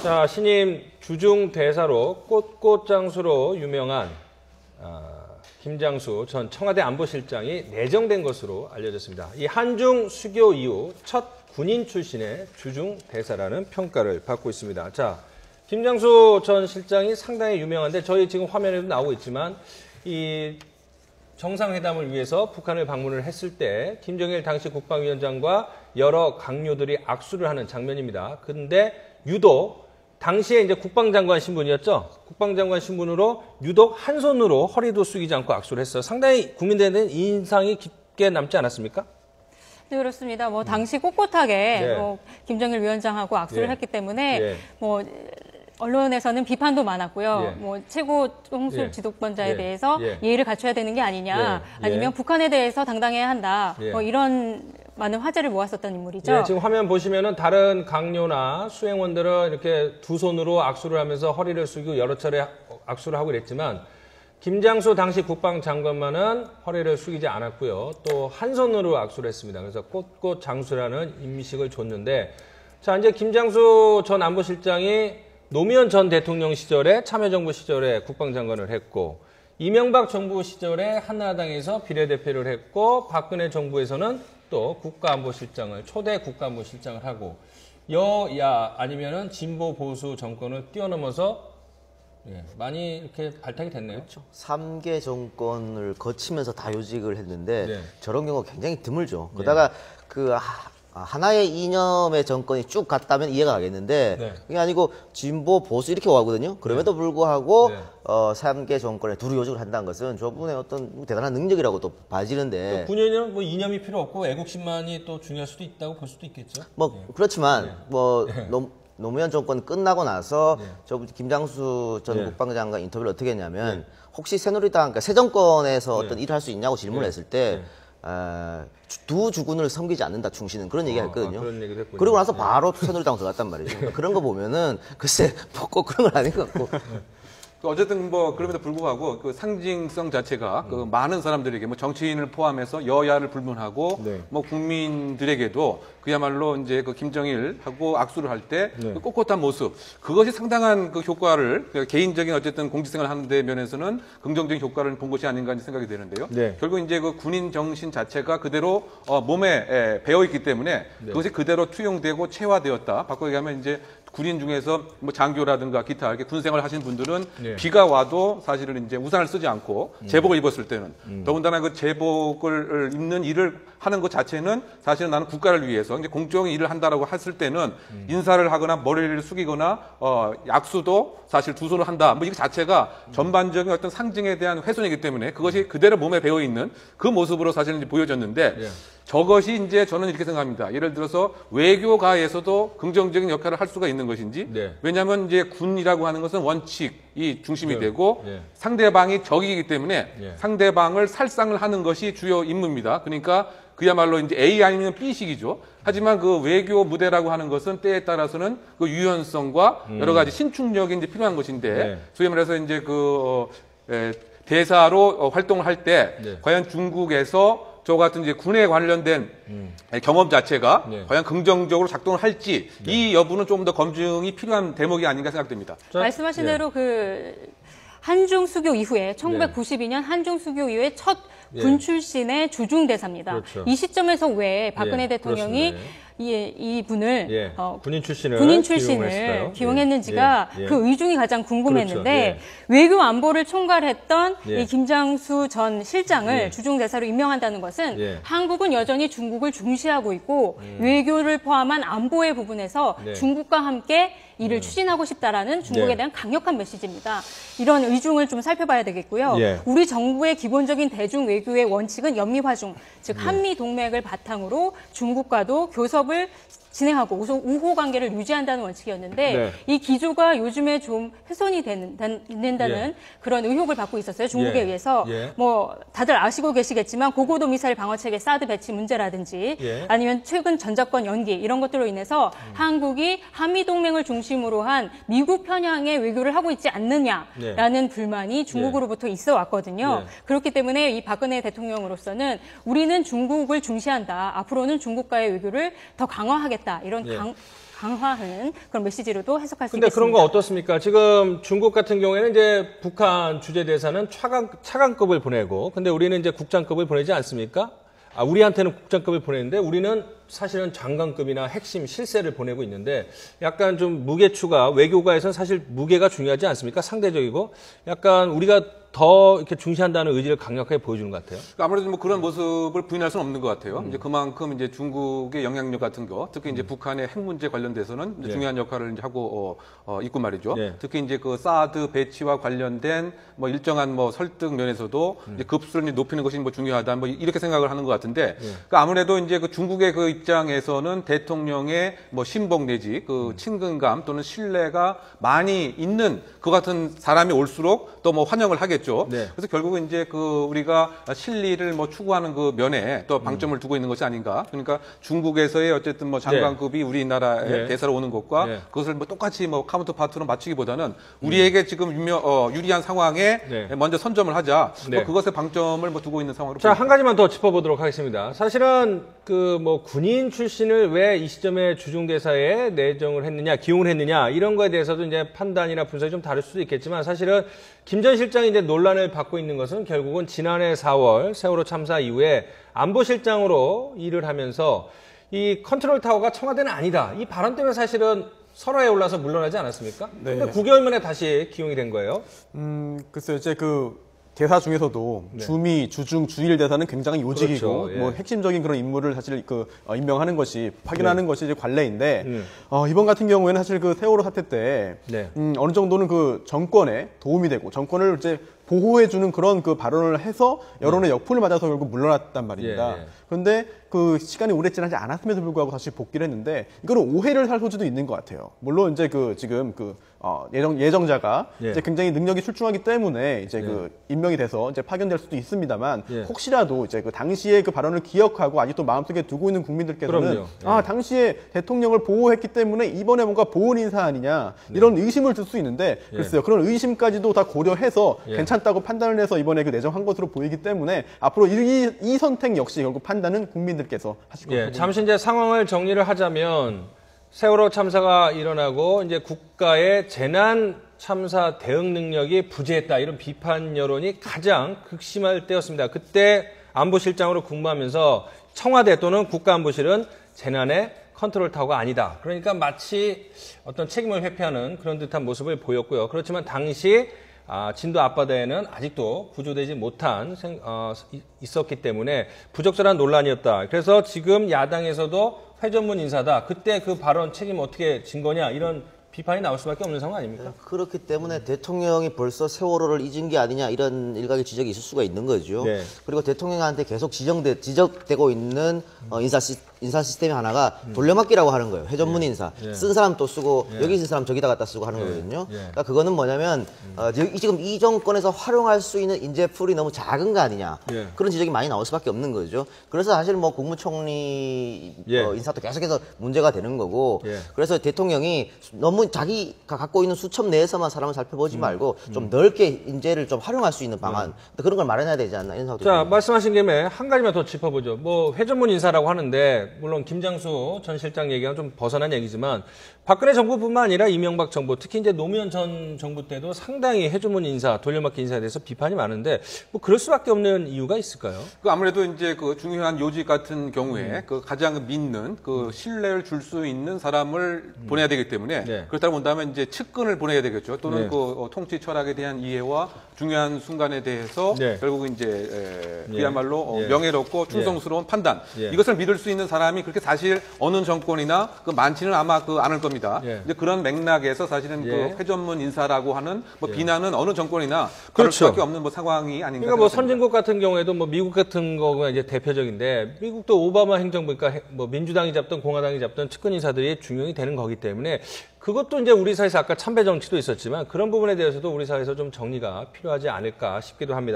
자, 신임 주중 대사로 꽃꽃장수로 유명한 김장수 전 청와대 안보실장이 내정된 것으로 알려졌습니다. 이 한중 수교 이후 첫 군인 출신의 주중 대사라는 평가를 받고 있습니다. 자, 김장수 전 실장이 상당히 유명한데 저희 지금 화면에도 나오고 있지만 이 정상회담을 위해서 북한을 방문을 했을 때 김정일 당시 국방위원장과 여러 강요들이 악수를 하는 장면입니다. 그런데 유독 당시에 이제 국방장관 신분이었죠. 국방장관 신분으로 유독 한 손으로 허리도 숙이지 않고 악수를 했어요. 상당히 국민들에는 인상이 깊게 남지 않았습니까? 네, 그렇습니다. 뭐 당시 꼿꼿하게 네. 뭐 김정일 위원장하고 악수를 네. 했기 때문에 네. 뭐 언론에서는 비판도 많았고요. 예. 뭐 최고 홍수 예. 지도권자에 예. 대해서 예. 예의를 갖춰야 되는 게 아니냐, 예. 아니면 북한에 대해서 당당해야 한다. 예. 뭐 이런 많은 화제를 모았었던 인물이죠. 예, 지금 화면 보시면은 다른 강요나 수행원들은 이렇게 두 손으로 악수를 하면서 허리를 숙이고 여러 차례 악수를 하고 그랬지만 김장수 당시 국방장관만은 허리를 숙이지 않았고요. 또 한 손으로 악수를 했습니다. 그래서 꽃꽃장수라는 임식을 줬는데, 자, 이제 김장수 전 안보실장이 노무현 전 대통령 시절에 참여정부 시절에 국방장관을 했고, 이명박 정부 시절에 한나라당에서 비례대표를 했고, 박근혜 정부에서는 또 국가안보실장을, 초대 국가안보실장을 하고, 여야 아니면은 진보 보수 정권을 뛰어넘어서 많이 이렇게 발탁이 됐네요. 그렇죠. 3개 정권을 거치면서 다 요직을 했는데 네. 저런 경우가 굉장히 드물죠. 그러다가 그 하나의 이념의 정권이 쭉 갔다면 이해가 가겠는데 네. 그게 아니고 진보 보수 이렇게 와거든요. 그럼에도 불구하고 네. 3개 정권에 두루 요직을 한다는 것은 저분의 어떤 대단한 능력이라고 또 봐지는데 군인은 뭐 이념이 필요 없고 애국심만이 또 중요할 수도 있다고 볼 수도 있겠죠. 뭐 그렇지만 뭐 노무현 정권 끝나고 나서 저 김장수 전 국방장관 인터뷰를 어떻게 했냐면 혹시 새누리당, 그러니까 새 정권에서 어떤 일을 할 수 있냐고 질문을 했을 때 두 주군을 섬기지 않는다 충신은 그런 얘기 했거든요. 그런 얘기도 했군요. 그러고 나서 바로 새누리당 들어갔단 말이죠. 그러니까 그런 거 보면은 글쎄 꼭 그런 건 아닌 것 같고. 어쨌든 뭐 그럼에도 불구하고 그 상징성 자체가 그 많은 사람들에게 뭐 정치인을 포함해서 여야를 불문하고 네. 뭐 국민들에게도 그야말로 이제 그 김정일하고 악수를 할 때 그 꼿꼿한 모습 그것이 상당한 그 효과를 그 개인적인 어쨌든 공직생활을 하는 데 면에서는 긍정적인 효과를 본 것이 아닌가 하는 생각이 되는데요. 네. 결국 이제 그 군인 정신 자체가 그대로 몸에 배어 있기 때문에 그것이 그대로 투영되고 체화되었다. 바꿔 얘기하면 이제 군인 중에서 뭐 장교라든가 기타 이렇게 군 생활을 하시는 분들은 비가 와도 사실은 이제 우산을 쓰지 않고 제복을 입었을 때는 더군다나 그 제복을 입는 일을 하는 것 자체는 사실은 나는 국가를 위해서 이제 공적인 일을 한다라고 했을 때는 인사를 하거나 머리를 숙이거나 약수도 사실 두 손을 한다. 뭐 이거 자체가 전반적인 어떤 상징에 대한 훼손이기 때문에 그것이 그대로 몸에 배어 있는 그 모습으로 사실은 이제 보여졌는데 저것이 이제 저는 이렇게 생각합니다. 예를 들어서 외교가에서도 긍정적인 역할을 할 수가 있는 것인지 왜냐하면 이제 군이라고 하는 것은 원칙이 중심이 되고 상대방이 적이기 때문에 상대방을 살상을 하는 것이 주요 임무입니다. 그러니까 그야말로 이제 A 아니면 B식이죠. 하지만 그 외교 무대라고 하는 것은 때에 따라서는 그 유연성과 여러 가지 신축력이 이제 필요한 것인데 소위 말해서 이제 대사로 활동을 할 때 과연 중국에서 저 같은 이제 군에 관련된 경험 자체가 과연 긍정적으로 작동을 할지 이 여부는 좀 더 검증이 필요한 대목이 아닌가 생각됩니다. 말씀하신 대로 그 한중 수교 이후에 1992년 한중 수교 이후에 첫 군 출신의 주중 대사입니다. 그렇죠. 이 시점에서 왜 박근혜 대통령이 이분을 군인 출신을 기용했는지가 그 의중이 가장 궁금했는데 외교 안보를 총괄했던 이 김장수 전 실장을 주중 대사로 임명한다는 것은 한국은 여전히 중국을 중시하고 있고 외교를 포함한 안보의 부분에서 중국과 함께 이를 추진하고 싶다라는 중국에 대한 강력한 메시지입니다. 이런 의중을 좀 살펴봐야 되겠고요. 우리 정부의 기본적인 대중 외교의 원칙은 연미화중, 즉 한미 동맹을 바탕으로 중국과도 교섭을 진행하고 우호 관계를 유지한다는 원칙이었는데 이 기조가 요즘에 좀 훼손이 된다는 그런 의혹을 받고 있었어요. 중국에 의해서. 뭐 다들 아시고 계시겠지만 고고도 미사일 방어체계 사드 배치 문제라든지 아니면 최근 전작권 연기 이런 것들로 인해서 한국이 한미동맹을 중심으로 한 미국 편향의 외교를 하고 있지 않느냐라는 불만이 중국으로부터 있어 왔거든요. 그렇기 때문에 이 박근혜 대통령으로서는 우리는 중국을 중시한다. 앞으로는 중국과의 외교를 더 강화하겠다. 이런 강화하는 그런 메시지로도 해석할 수 근데 있겠습니다. 그런 거 어떻습니까? 지금 중국 같은 경우에는 이제 북한 주재 대사는 차관급을 보내고, 근데 우리는 이제 국장급을 보내지 않습니까? 우리한테는 국장급을 보내는데 우리는 사실은 장관급이나 핵심 실세를 보내고 있는데 약간 좀 무게추가 외교가에서는 사실 무게가 중요하지 않습니까? 상대적이고 약간 우리가 더 이렇게 중시한다는 의지를 강력하게 보여주는 것 같아요. 아무래도 뭐 그런 모습을 부인할 수는 없는 것 같아요. 이제 그만큼 이제 중국의 영향력 같은 거, 특히 이제 북한의 핵 문제 관련돼서는 이제 중요한 역할을 이제 하고 있고 말이죠. 특히 이제 그 사드 배치와 관련된 뭐 일정한 뭐 설득 면에서도 이제 급수를 높이는 것이 뭐 중요하다, 뭐 이렇게 생각을 하는 것 같은데, 그러니까 아무래도 이제 그 중국의 그 입장에서는 대통령의 뭐 신복 내지 그 친근감 또는 신뢰가 많이 있는 그 같은 사람이 올수록 또 뭐 환영을 하겠죠. 그래서 결국은 이제 그 우리가 실리를 뭐 추구하는 그 면에 또 방점을 두고 있는 것이 아닌가. 그러니까 중국에서의 어쨌든 뭐 장관급이 우리나라에 대사로 오는 것과 그것을 뭐 똑같이 뭐 카운터 파트로 맞추기보다는 우리에게 지금 유리한 상황에 먼저 선점을 하자. 뭐 그것에 방점을 뭐 두고 있는 상황으로. 자, 한 가지만 더 짚어보도록 하겠습니다. 사실은 그 뭐 군인 출신을 왜 이 시점에 주중대사에 내정을 했느냐, 기용을 했느냐 이런 거에 대해서도 이제 판단이나 분석이 좀 다를 수도 있겠지만 사실은 김 전 실장이 이제 논란을 받고 있는 것은 결국은 지난해 4월 세월호 참사 이후에 안보실장으로 일을 하면서 이 컨트롤 타워가 청와대는 아니다. 이 발언 때문에 사실은 설화에 올라서 물러나지 않았습니까? 네. 근데 9개월 만에 다시 기용이 된 거예요. 글쎄요, 이제 그 대사 중에서도 주미, 주중, 주일 대사는 굉장히 요직이고 그렇죠. 뭐 핵심적인 그런 인물을 사실 임명하는 것이 파견하는 것이 이제 관례인데 이번 같은 경우에는 사실 그 세월호 사태 때 어느 정도는 그 정권에 도움이 되고 정권을 이제 보호해주는 그런 그 발언을 해서 여론의 역풍을 맞아서 결국 물러났단 말입니다. 그런데 그 시간이 오래 지나지 않았음에도 불구하고 다시 복귀를 했는데 이거는 오해를 살 소지도 있는 것 같아요. 물론 이제 그 지금 예정자가 이제 굉장히 능력이 출중하기 때문에 이제 그 임명이 돼서 이제 파견될 수도 있습니다만 혹시라도 이제 그 당시에 그 발언을 기억하고 아직도 마음속에 두고 있는 국민들께서는 당시에 대통령을 보호했기 때문에 이번에 뭔가 보훈 인사 아니냐 이런 의심을 들 수 있는데 글쎄요, 그런 의심까지도 다 고려해서 괜찮다고 판단을 해서 이번에 그 내정한 것으로 보이기 때문에 앞으로 이 선택 역시 결국 판단은 국민들께서 하실 것으로 보입니다. 잠시 이제 상황을 정리를 하자면 세월호 참사가 일어나고 이제 국가의 재난 참사 대응 능력이 부재했다 이런 비판 여론이 가장 극심할 때였습니다. 그때 안보실장으로 근무하면서 청와대 또는 국가안보실은 재난의 컨트롤 타워가 아니다. 그러니까 마치 어떤 책임을 회피하는 그런 듯한 모습을 보였고요. 그렇지만 당시 진도 앞바다에는 아직도 구조되지 못한 있었기 때문에 부적절한 논란이었다. 그래서 지금 야당에서도 회전문 인사다. 그때 그 발언 책임 어떻게 진 거냐 이런 비판이 나올 수밖에 없는 상황 아닙니까? 그렇기 때문에 대통령이 벌써 세월호를 잊은 게 아니냐 이런 일각의 지적이 있을 수가 있는 거죠. 그리고 대통령한테 계속 지적되고 있는 인사 시스템이 하나가 돌려막기라고 하는 거예요. 회전문 인사. 쓴 사람 또 쓰고 여기 있는 사람 저기다 갖다 쓰고 하는 거거든요. 그러니까 그거는 뭐냐면 지금 이 정권에서 활용할 수 있는 인재풀이 너무 작은 거 아니냐. 그런 지적이 많이 나올 수밖에 없는 거죠. 그래서 사실 뭐 국무총리 인사도 계속해서 문제가 되는 거고 그래서 대통령이 너무 자기가 갖고 있는 수첩 내에서만 사람을 살펴보지 말고 좀 넓게 인재를 좀 활용할 수 있는 방안 그런 걸 마련해야 되지 않나 이런 생각도 듭니다. 말씀하신 김에 한 가지만 더 짚어보죠. 뭐 회전문 인사라고 하는데 물론 김장수 전 실장 얘기가 좀 벗어난 얘기지만 박근혜 정부뿐만 아니라 이명박 정부 특히 이제 노무현 전 정부 때도 상당히 회전문 인사, 돌려막기 인사에 대해서 비판이 많은데 뭐 그럴 수밖에 없는 이유가 있을까요? 그 아무래도 이제 그 중요한 요직 같은 경우에 그 가장 믿는 그 신뢰를 줄 수 있는 사람을 보내야 되기 때문에 그렇다고 본다면 이제 측근을 보내야 되겠죠. 또는 그 통치 철학에 대한 이해와 중요한 순간에 대해서 결국 이제 그야말로 명예롭고 충성스러운 판단 이것을 믿을 수 있는 사람이 그렇게 사실 어느 정권이나 그 많지는 아마 그 않을 겁니다. 이제 그런 맥락에서 사실은 그 회전문 인사라고 하는 뭐 비난은 어느 정권이나 그럴 수밖에 없는 뭐 상황이 아닌가. 그러니까 뭐 선진국 같은 경우에도 뭐 미국 같은 거가 이제 대표적인데 미국도 오바마 행정부니까 뭐 민주당이 잡든 공화당이 잡든 측근 인사들이 중용이 되는 거기 때문에 그것도 이제 우리 사회에서 아까 참배 정치도 있었지만 그런 부분에 대해서도 우리 사회에서 좀 정리가 필요하지 않을까 싶기도 합니다.